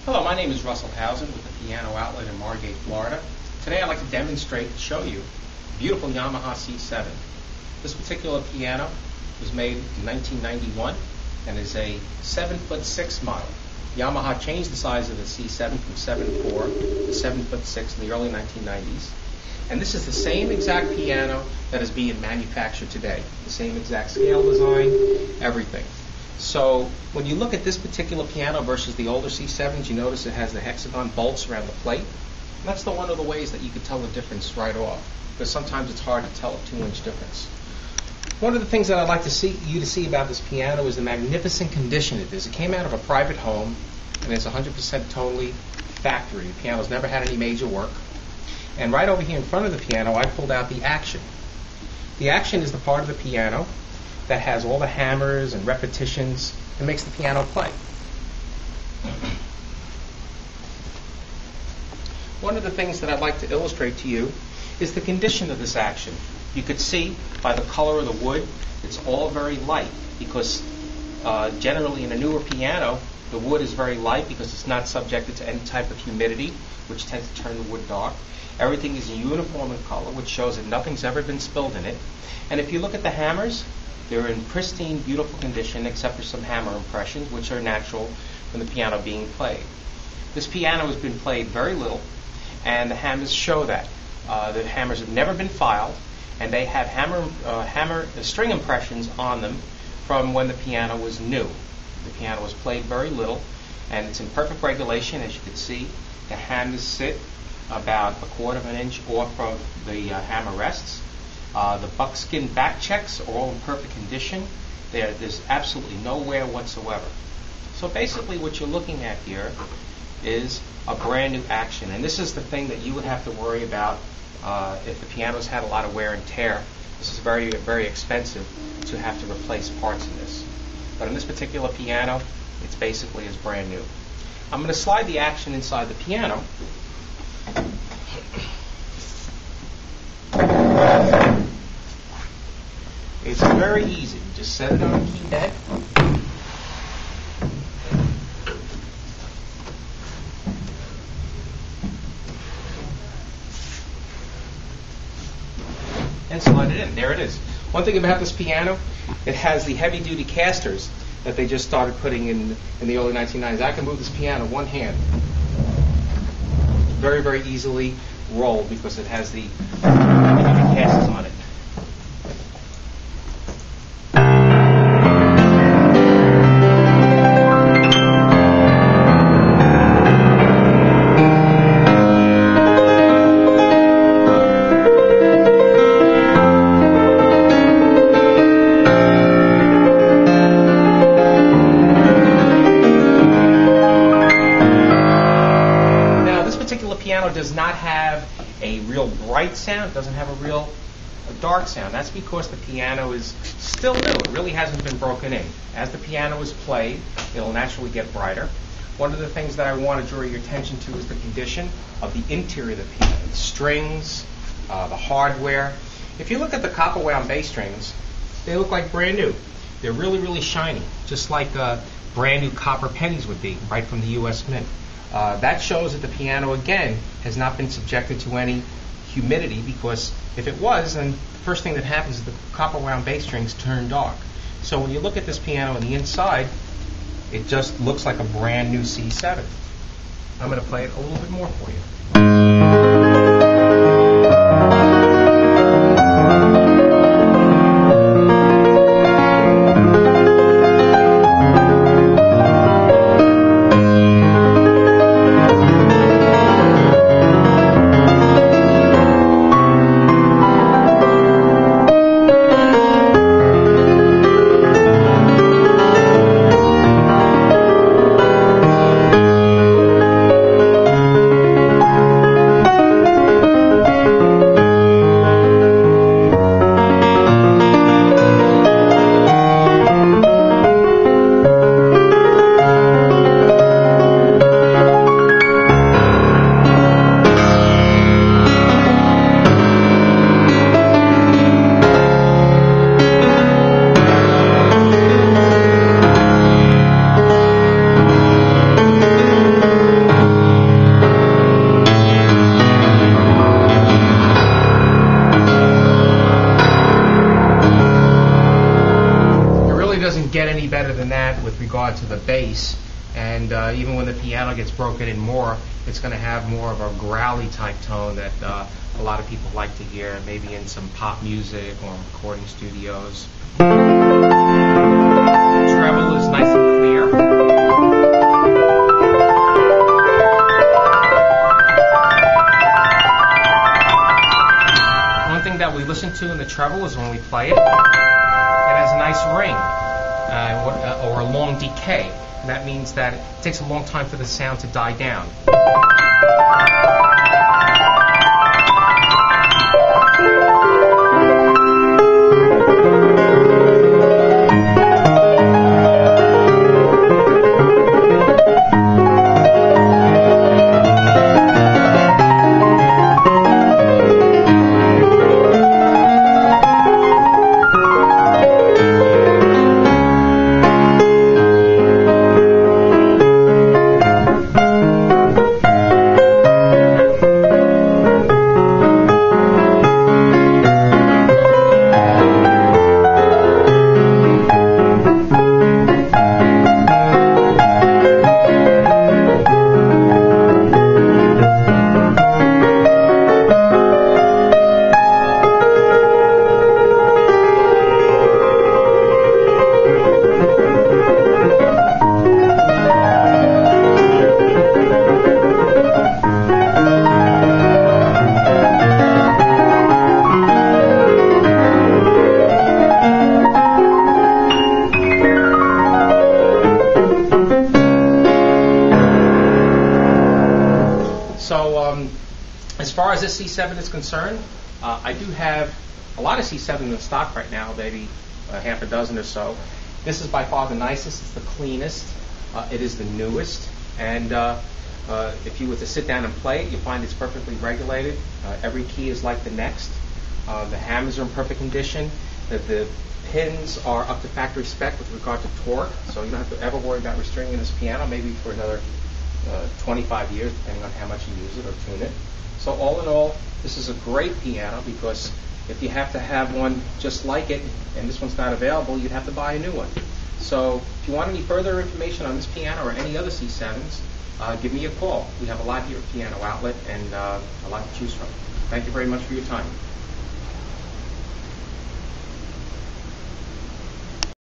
Hello, my name is Russell Housen with the Piano Outlet in Margate, Florida. Today I'd like to demonstrate and show you a beautiful YamahaC7. This particular piano was made in 1991 and is a 7'6" model. Yamaha changed the size of the C7 from 7'4" to 7'6" in the early 1990s. And this is the same exact piano that is being manufactured today. The same exact scale design, everything. So when you look at this particular piano versus the older C7s, you notice it has the hexagon bolts around the plate. And that's one of the ways that you could tell the difference right off, because sometimes it's hard to tell a 2-inch difference. One of the things that I'd like to see about this piano is the magnificent condition it is. It came out of a private home, and it's 100% totally factory. The piano's never had any major work. And right over here in front of the piano, I pulled out the action. The action is the part of the piano that has all the hammers and repetitions and makes the piano play. One of the things that I'd like to illustrate to you is the condition of this action. You could see by the color of the wood, it's all very light because generally in a newer piano, the wood is very light because it's not subjected to any type of humidity, which tends to turn the wood dark. Everything is uniform in color, which shows that nothing's ever been spilled in it. And if you look at the hammers, they're in pristine, beautiful condition, except for some hammer impressions, which are natural from the piano being played. This piano has been played very little, and the hammers show that. The hammers have never been filed, and they have string impressions on them from when the piano was new. The piano was played very little, and it's in perfect regulation. As you can see, the hammers sit about 1/4 inch off of the hammer rests. The buckskin back checks are all in perfect condition. There's absolutely no wear whatsoever. So basically what you're looking at here is a brand new action. And this is the thing that you would have to worry about if the piano's had a lot of wear and tear. This is very, very expensive to have to replace parts in this. But in this particular piano, it's basically as brand new. I'm going to slide the action inside the piano. It's very easy. You just set it on a key bed. And slide it in. There it is. One thing about this piano, it has the heavy-duty casters that they just started putting in the early 1990s. I can move this piano one hand. Very, very easily roll because it has the heavy-duty casters on it. Piano does not have a real bright sound. It doesn't have a dark sound. That's because the piano is still new. It really hasn't been broken in. As the piano is played, it'll naturally get brighter. One of the things that I want to draw your attention to is the condition of the interior of the piano. The strings, the hardware. If you look at the copper wound bass strings, they look like brand new. They're really, really shiny, just like brand new copper pennies would be right from the U.S. Mint. That shows that the piano, again, has not been subjected to any humidity, because if it was, then the first thing that happens is the copper wound bass strings turn dark. So when you look at this piano on the inside, it just looks like a brand new C7. I'm going to play it a little bit more for you. And even when the piano gets broken in more, it's going to have more of a growly type tone that a lot of people like to hear, maybe in some pop music or recording studios. Treble is nice and clear. One thing that we listen to in the treble is when we play it, it has a nice ring or a long decay. And that means that it takes a long time for the sound to die down. As far as this C7 is concerned, I do have a lot of C7 in stock right now, maybe half a dozen or so. This is by far the nicest, it's the cleanest, it is the newest, and if you were to sit down and play it, you find it's perfectly regulated. Every key is like the next. The hammers are in perfect condition. The pins are up to factory spec with regard to torque, so you don't have to ever worry about restringing this piano, maybe for another 25 years, depending on how much you use it or tune it. So all in all, this is a great piano, because if you have to have one just like it and this one's not available, you'd have to buy a new one. So if you want any further information on this piano or any other C7s, give me a call. We have a lot here at Piano Outlet and a lot to choose from. Thank you very much for your time.